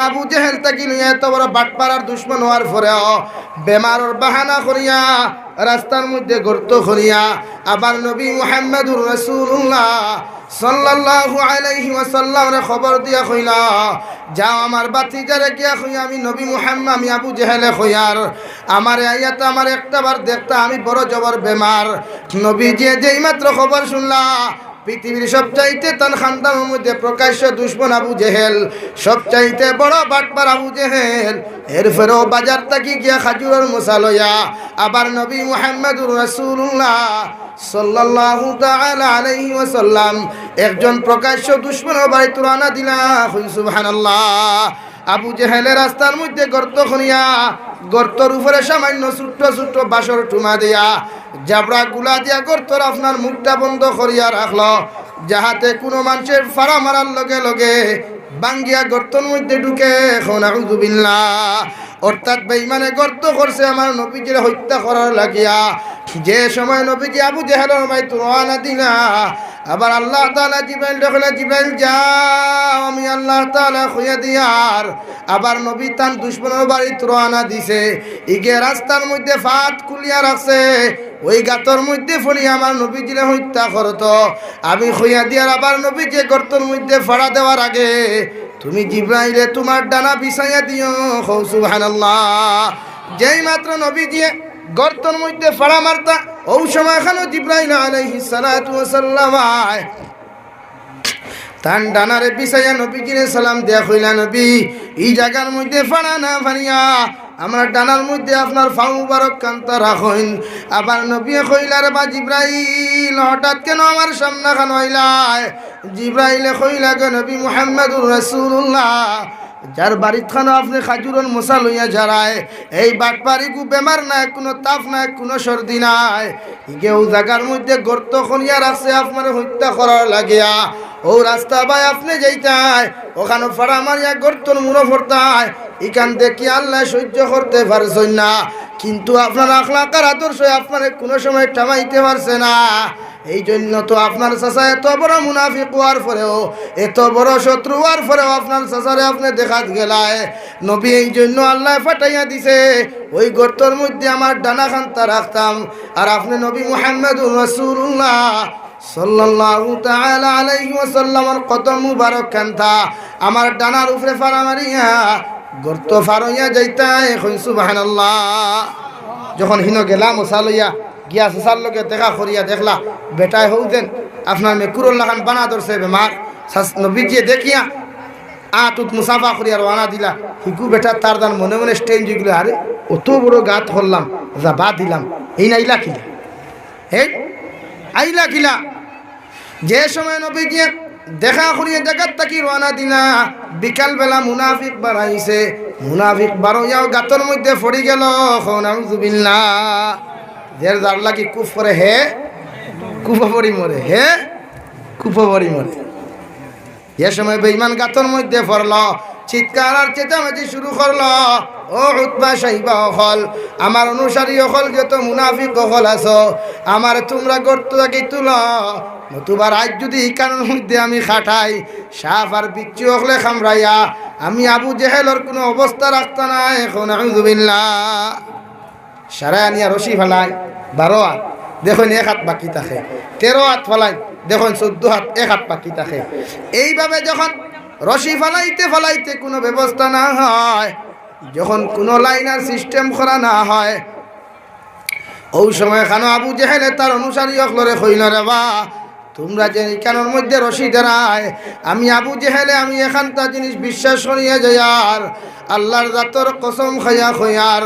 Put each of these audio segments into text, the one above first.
আবু জেহেল তাকি লইয়া এত বড় বাটপাড়ার দুশ্মন হওয়ার পরেও বেমারর বাহানা করিয়া রাস্তার মধ্যে গর্ত করিয়া আবার নবী মুহাম্মদুর রাসূলুল্লাহ সাল্লাল্লাহু আলাইহি ওয়াসাল্লামরে খবর দিয়া কইলা, যাও আমার বাতিজারে গিয়া কইয়া আমি নবী মুহাম্মদ আমি আবু জেহেলে কইয়ার আমারে আইয়াতে আমার একটাবার দেখতা আমি বড় জবর বেমার। নবী যেই মাত্র খবর শুনলা, পৃথিবীর সবচাইতে তার খানদানের মধ্যে প্রকাশ্য দুশ্মন আবু জেহেল, সবচাইতে বড় বাটপার আবু জেহেল, এরপরেও বাজার থাকি গিয়া খাজুরের মশা লইয়া আবার নবী মুহাম্মদুর রাসূলুল্লাহ সাল্লাল্লাহু তাআলা আলাইহি ওয়াসাল্লাম একজন প্রকাশ্য দুশ্মনের বাড়িতে রওনা দিলা। সুবহানাল্লাহ। আবু জেহেলের রাস্তার মধ্যে গর্ত খনিয়া গর্তর উপরে সামান্য ছোট্ট ছোট্ট বাঁশের টুমা দিয়া জাবরা গুলা দিয়া গর্তর আপনার মুখটা বন্ধ করিয়া রাখলো, যাহাতে কোনো মানুষের ফাড়া মারার লগে লগে বাঙ্গিয়া গর্তর মধ্যে ঢুকে। এখন আউযু বিল্লাহ। অর্থাৎ বেঈমানে গর্ত করছে আমার নবীজির হত্যা করার লাগিয়া। যে সময় নবীজি আবু জেহেলের বাইত রওনা দিলা, আবার আল্লাহ তাআলা জিবরাইল দেখলে, জিবরাইল যাও আমি আল্লাহ তাআলা খুঁজে দিয়ার। আবার নবী তান দুশ্মনের বাড়িতে রওনা দিছে, ইগে রাস্তার মধ্যে ফাত খুলিয়া রাখছে, ওই গাতর মধ্যে ফলি আমার নবীজিরে হত্যা করতো। আমি খুঁজে দিয়ার আবার নবীজি গর্তর মধ্যে ফাড়া দেওয়ার আগে তুমি জিবরাইলে তোমার ডানা বিছাইয়া দিও। সুবহানাল্লাহ। যেই মাত্র নবীজি গর্তর মধ্যে ফাড়া মারতা, ওই সময় এখানে জিবরাইল আলাইহিস সালাতু ওয়াস সালাম তান ডানারে বিছাইয়া নবীজিরে সালাম দেয়া কইলা, নবী এই জায়গার মধ্যে ফাড়া না ফাড়িয়া আমার ডানার মধ্যে আপনার ফাউ মুবারক কান্তা রাখুন। আবার নবী কইলার বা জিবরাইল হঠাৎ কেন আমার সামনে খান হইলাই? জিবরাইলে কইলা, গে নবী মুহাম্মদুর রাসূলুল্লাহ, যার বাড়িত খানো আপনি খাজুরের মশা লইয়া যারায়, এই বাটপাড়ি কু বেমার নাই, কোনো তাপ নাই, কোনো সর্দি নাই, কেউ জায়গার মধ্যে গর্ত খনিয়া রাখছে আপনার হত্যা করার লাগিয়া। ও রাস্তা ভাই আপনি যাইতায়, ওখানে ফাড়া মারিয়া গর্তর মুড়ো ফরতায়, এখান দেখি আল্লাহ সহ্য করতে পারছেন না, কিন্তু আপনার আখলাকার আদর্শ আপনার কোনো সময় থামাইতে পারছে না। এই জন্য তো আপনার চাচা এত বড় মুনাফিক হওয়ার পরেও, এত বড় শত্রু হওয়ার পরেও আপনার চাচারে আপনি দেখাত গেলায়। নবী এই জন্য আল্লাহ ফাটাইয়া দিছে, ওই গর্তর মধ্যে আমার ডানা খান্তা রাখতাম, আর আপনি নবী মুহাম্মদুর রাসূলুল্লাহ সাল্লাল্লাহু তাআলা আলাইহি ওয়াসাল্লামের কদম মুবারক খান্তা আমার ডানার উপরে ফাড়া মারিয়া গর্ত ফাড়াইয়া যাইতায়। সুবহানাল্লাহ। যখন হিন গেলাম মশা লইয়া গিয়া চাচার লগে দেখা করিয়া দেখলা বেটায় হৌতেন আপনার মেকুরুল লাগান বানা ধরছে বেমার। নবীজিয়ে দেখিয়া আতুত মুসাফা করিয়া রওনা দিলা। হিকু বেটা তার দান মনে মনে স্টেঞ্জ গেল, আরে অত বড় গাত হরলাম যা বাদ দিলাম, এই না আইলা কিলা, এই আইলা কিলা। যে সময় নবীজিয়ে দেখা করিয়া জায়গার তাকি রওনা দিলা, বিকাল বেলা মুনাফিক বাড়াইছে, মুনাফিক বারোয়াও গাতর মধ্যে পড়ি গেল। নাউযু বিল্লাহ। দের যার লাগি কুফ করে হে কুফরি মরে, হে কুফরি মরে। এ সময় বেঈমান গাতর মধ্যে পড়ল, চিৎকার আর চেঁচামেচি শুরু করলো, ও উতবা সাইবা হল, আমার অনুসারী হল, যত মুনাফিক হল আছো, আমার তোমরা গর্ত থাকি তুলো, নতুবা আজ যদি এই কারণের মধ্যে আমি খাটাই, সাপ আর বিচ্ছু হলে খামরাইয়া আমি আবু জেহেলের কোনো অবস্থা রাখতা না। এখন আউযু বিল্লাহ। সারা আনিয়া রশি ফেলাই 12 হাত, দেখুন 1 হাত বাকি থাকে, 13 হাত ফেলাই দেখুন 14 হাত, 1 হাত বাকি থাকে। এইভাবে যখন রশি ফেলাইতে ফেলাইতে কোনো ব্যবস্থা না হয়, যখন কোনো লাইনার সিস্টেম করা না হয়, ওই সময় খানো আবু জেহেলে তার অনুসারী অকলরে কইল, রে বা তোমরা যে কানের মধ্যে রশি দেরায়, আমি আবু জেহেলে আমি এখানটা জিনিস বিশ্বাস করিয়া যাই, আর আল্লাহর জাতর কসম খাইয়া খয়ার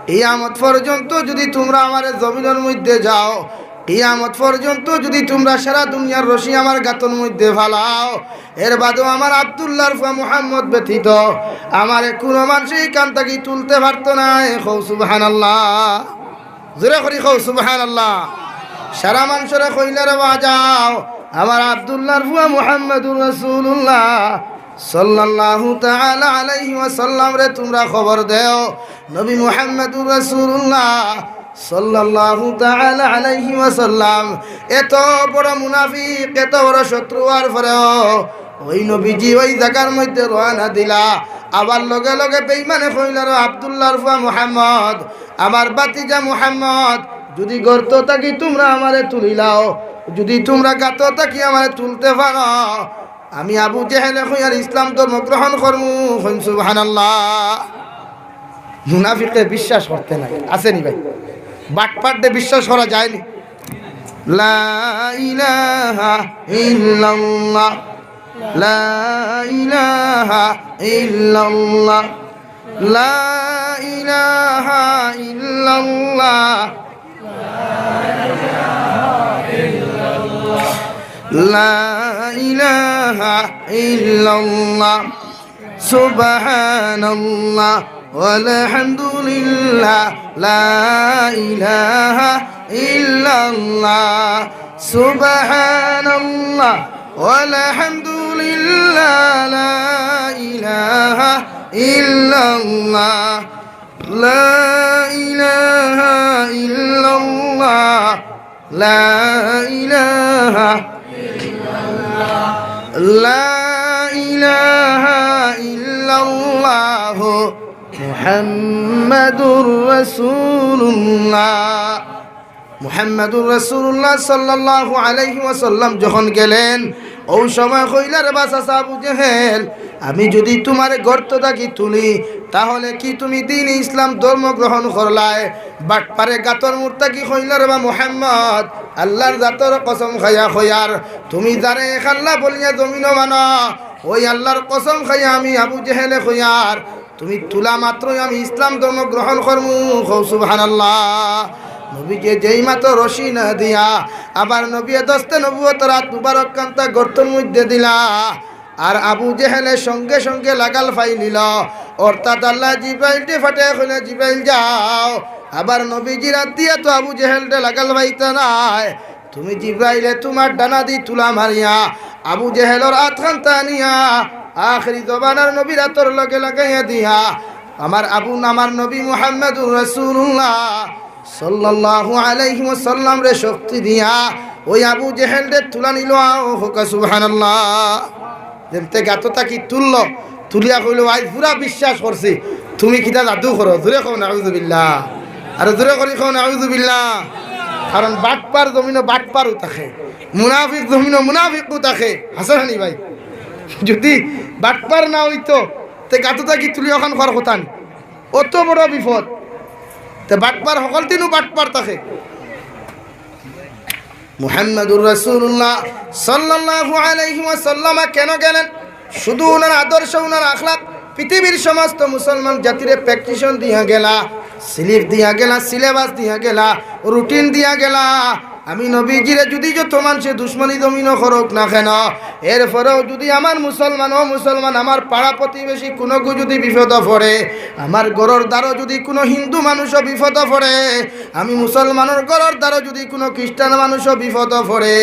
কিয়ামত পর্যন্ত যদি তোমরা আমার জমিনের মধ্যে যাও, কিয়ামত পর্যন্ত যদি তোমরা সারা দুনিয়ার রশি আমার গাতর মধ্যে ফালাও, এর বাদেও আমার আব্দুল্লাহর ফুয়া মুহাম্মদ ব্যতীত আমার কোনো মানুষই কান থাকি তুলতে পারতো না। সুবহানাল্লাহ। জোরে করি সুবহানাল্লাহ। সারা মানুষরা কইলে, রে বাজাও আমার আব্দুল্লাহর ফুয়া মুহাম্মদুর রাসূলুল্লাহ সাল্লাল্লাহু তাআলা আলাইহি ওয়াসাল্লাম রে তোমরা খবর দেও, নবী মুহাম্মদুর রাসূলুল্লাহ সাল্লাল্লাহু তাআলা আলাইহি ওয়াসাল্লাম এত বড় মুনাফিক, এত বড় শত্রু আর পরেও ওই নবীজি ওই জায়গার মধ্যে রওনা দিলা। আবার লগে লগে বেঈমানে কইলার আব্দুল্লাহর ফুয়া মুহাম্মদ, আমার বাতিজা মুহাম্মদ, যদি গর্ত থাকি তোমরা আমারে তুলিলাও, যদি তোমরা গাত থাকি আমারে তুলতে পারো, আমি আবু জেহেলে কইয়ার ইসলাম ধর্ম গ্রহণ করমু। সুবহানাল্লাহ। মুনাফিকদের বিশ্বাস করতে নাই, আসেনি ভাই? বাটপাটে বিশ্বাস করা যায়নি। লা ইলাহা ইল্লাল্লাহ, লা ইলাহা ইল্লাল্লাহ, লা ইলাহা ইল্লাল্লাহ, লা ইলাহা ইল্লাল্লাহ, সুবহানাল্লাহ walhamdulillah, la ilaha illallah, subhanallah walhamdulillah, la ilaha illallah, la ilaha illallah, la ilaha illallah, la ilaha illallah, মুহাম্মাদুর রাসূলুল্লাহ। মুহাম্মাদুর রাসূলুল্লাহ সাল্লাল্লাহু আলাইহি ওয়াসাল্লাম যখন গেলেন, ওই সময় কইলার বাসা আবু জেহেল, আমি যদি তোমার গর্ত থাকি তুলি, তাহলে কি তুমি দিন ইসলাম ধর্ম গ্রহণ করলায়? বাটপারে গাতর মুর্তাকি কইলার বা মুহাম্মদ, আল্লাহর জাতর কসম খাইয়া খয়ার, তুমি যারে এক আল্লাহ বলিয়া জমিন মানো, ওই আল্লাহর কসম খাইয়া আমি আবু জেহেলে খয়ার, তুমি তুলা মাত্রই আমি ইসলাম ধর্ম গ্রহণ করমু। সুবহানাল্লাহ। নবীকে যেই মাত্র রশি না দিয়া আবার নবী দস্তে নবুয়ত রাত মুবারক কান্তা গর্তের মধ্যে দিলা, আর আবু জেহেলের সঙ্গে সঙ্গে লাগাল ফাইলিল। অর্থাৎ আল্লাহ জিব্রাইলকে ফাটে কইলে, জিব্রাইল যাও। আবার নবীজি রাত দিয়া তো আবু জেহেলটা লাগাল ফাইতা নাই, তুমি জিব্রাইলে তোমার ডানা দি তুলা মারিয়া আবু জেহেলর আতখান তানিয়া আখরি জবানার নবী রাতর লগে লাগাইয়া দিয়া আমার নবী মুহাম্মাদুর রাসূলুল্লাহ সাল্লাল্লাহু আলাইহি ওয়াসাল্লাম রে শক্তি দিয়া ওই আবু জেহেল রে তুলা নিল। হোকা সুবহানাল্লাহ। যেতে গাতটা কি তুললো, তুলিয়া কইল, আজ পুরা বিশ্বাস করছি তুমি কিটা জাদু করো। জোরে কও নাউযুবিল্লাহ, আর জোরে করি কও নাউযুবিল্লাহ। কারণ বাটপার জমিনও বাটপারও থাকে, মুনাফিক জমিনও মুনাফিকও থাকে। হাসানি ভাই, যদি বাটপার না হইতো তে গাতটা কি তুলি ওখান করার কথা নি, অত বড় বিপদ। তে বাটপার সকল দিনও বাটপার থাকে। মুহাম্মাদুর রাসূলুল্লাহ সাল্লাল্লাহু আলাইহি ওয়াসাল্লাম কেন গেলেন? শুধু ওনার আদর্শ, ওনার আখলাক পৃথিবীর সমস্ত মুসলমান জাতিরে প্র্যাকটিশন দিয়া গেলা, স্লিপ দিয়া গেলা, সিলেবাস দিয়া গেলা, রুটিন দিয়া গেলা। আমি নবীজিরে যদি যত মানুষে দুশ্মনী জমিন করুক না কেন, এরপরেও যদি আমার মুসলমান আমার পাড়া প্রতিবেশী কোনো যদি বিপদ পড়ে, আমার গরর দ্বারও যদি কোনো হিন্দু মানুষও বিপদ পড়ে, আমি মুসলমানের গরর দ্বারও যদি কোনো খ্রিস্টান মানুষও বিপদ পড়ে,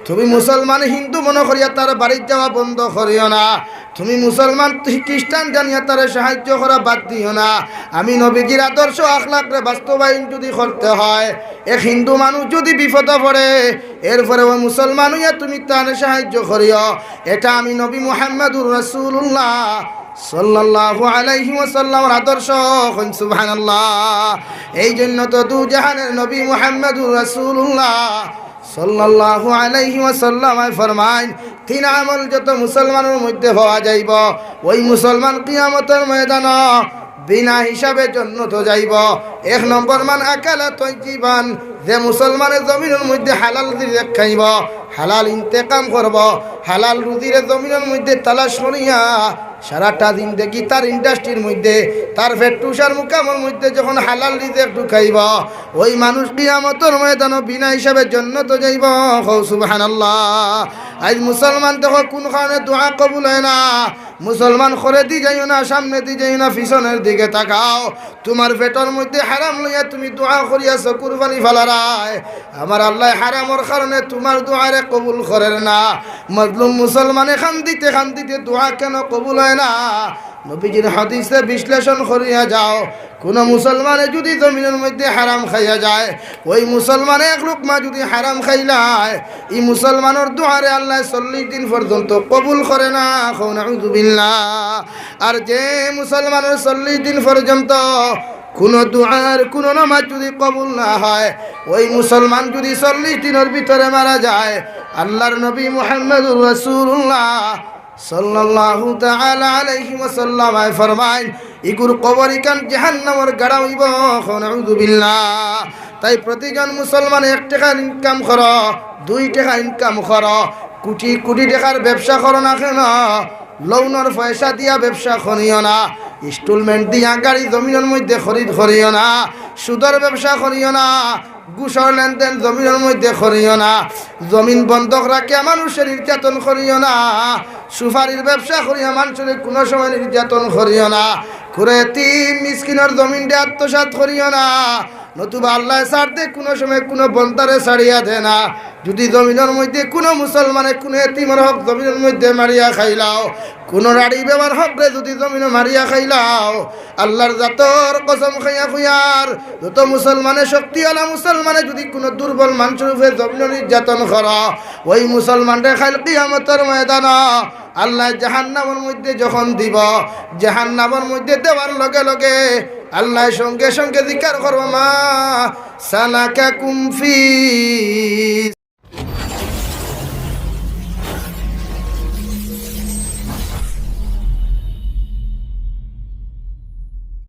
তুমি মুসলমান হিন্দু মনে করিয়া তার বাড়ির যাওয়া বন্ধ করিও না। তুমি মুসলমান খ্রিস্টান জানিয়া তার সাহায্য করা বাদ দিও না। আমি নবীজির আদর্শ আখলাকরে বাস্তবায়ন যদি করতে হয়, এক হিন্দু মানুষ যদি বিপদ পড়ে, এরপরে ওই মুসলমান হইয়া তুমি তার সাহায্য করিও। এটা আমি নবী মুহাম্মাদুর রাসূলুল্লাহ সাল্লাল্লাহু আলাইহি ওয়াসাল্লামের আদর্শ। সুবহানাল্লাহ। এই জন্য তো দু জাহানের নবী মুহাম্মাদুর রাসূলুল্লাহ সাল্লাল্লাহু আলাইহি ওয়াসাল্লাম ফরমাইন, তিন আমল যত মুসলমানের মধ্যে হওয়া যাইব, ওই মুসলমান কিয়ামতের ময়দান বিনা হিসাবে জান্নাতে যাইব। এক নম্বর মান আকালা তাইয়িবান, যে মুসলমানের জমিনের মধ্যে হালাল রিজিক খাইব, হালাল ইন্তেকাম করব, হালাল রুজির জমিনের মধ্যে তালাশ করিয়া সারাটা জিন্দেগি তার ইন্ডাস্ট্রির মধ্যে তার ফেটুসার মুকামের মধ্যে যখন হালাল রিজিক ঢুকাইব, ওই মানুষ কিয়ামতের ময়দানে বিনা হিসাবে জান্নাতে যাইব। সুবহানাল্লাহ। আজ মুসলমান দেখো কোন কারণে দোয়া কবুল হয় না। মুসলমান করে দি যাইও না, সামনে দি যাইও না, পিছনের দিকে তাকাও। তোমার পেটের মধ্যে হারাম লইয়া তুমি দোয়া করিয়াছ, কুরবানি ফালারায়, আমার আল্লাহ হারামর কারণে তোমার দোয়ারে কবুল করেন না। মজলুম মুসলমানে খান্দিতে দোয়া কেন কবুল হয় না? নবীজির হাদিসে বিশ্লেষণ করিয়া যাও, কোন মুসলমানে যদি জমিনের মধ্যে হারাম খাইয়া যায়, ওই মুসলমানে এক লুকমা যদি হারাম খাইলায়, এই মুসলমানের দুয়ারে আল্লাহ 40 দিন পর্যন্ত কবুল করে না। নাউযুবিল্লাহ। আর যে মুসলমানের 40 দিন পর্যন্ত কোন দুয়ার কোন নামাজ যদি কবুল না হয়, ওই মুসলমান যদি 40 দিনের ভিতরে মারা যায়, আল্লাহর নবী মুহাম্মদুর রাসূলুল্লাহ সাল্লাল্লাহু তাআলা আলাইহি ওয়াসাল্লাম ফরমায়, ইগুর কবরিকান জাহান্নামের গাড়া হইব। নাউযুবিল্লাহ। তাই প্রতিজন মুসলমান 1 টাকা ইনকাম করো, 2 টাকা ইনকাম করো, কোটি কোটি টাকার ব্যবসা করো না কেন, লোনের পয়সা দিয়া ব্যবসা করিও না, ইনস্টলমেন্ট দিয়া গাড়ি জমিনের মধ্যে খরিদ করিও না, সুদের ব্যবসা করিও না, ঘুষের লেনদেন জমিনের মধ্যে করিও না, জমিন বন্ধক রাখিয়া মানুষের নির্যাতন করিও না, সুপারির ব্যবসা করিয়া মানুষের কোনো সময় নির্যাতন করিও না, করে তিন মিসকিনের জমিনটা আত্মসাৎ করিও না, নতুবা আল্লাহ ছাড়তে কোনো সময় কোনো বন্তারে ছাড়িয়া দে না। যদি জমিনের মধ্যে কোনো মুসলমানে কোনো এতিমের হক জমিনের মধ্যে মারিয়া খাইলাও, কোনো রাড়ি ব্যবহার হকরে যদি জমিনে মারিয়া খাইলাও, আল্লাহর জাতর কসম খাইয়া খুইয়ার, যত মুসলমানে শক্তিওয়ালা মুসলমানে যদি কোনো দুর্বল মানুষের উপরে জমিনের নির্যাতন করা, ওই মুসলমানরা খাইল কিয়ামতের ময়দান আল্লাহ জাহান্নামের মধ্যে যখন দিব, জাহান্নামের মধ্যে দেওয়ার লগে লগে আল্লাহ সঙ্গে সঙ্গে জিকির করব, মা সালাকাকুম ফি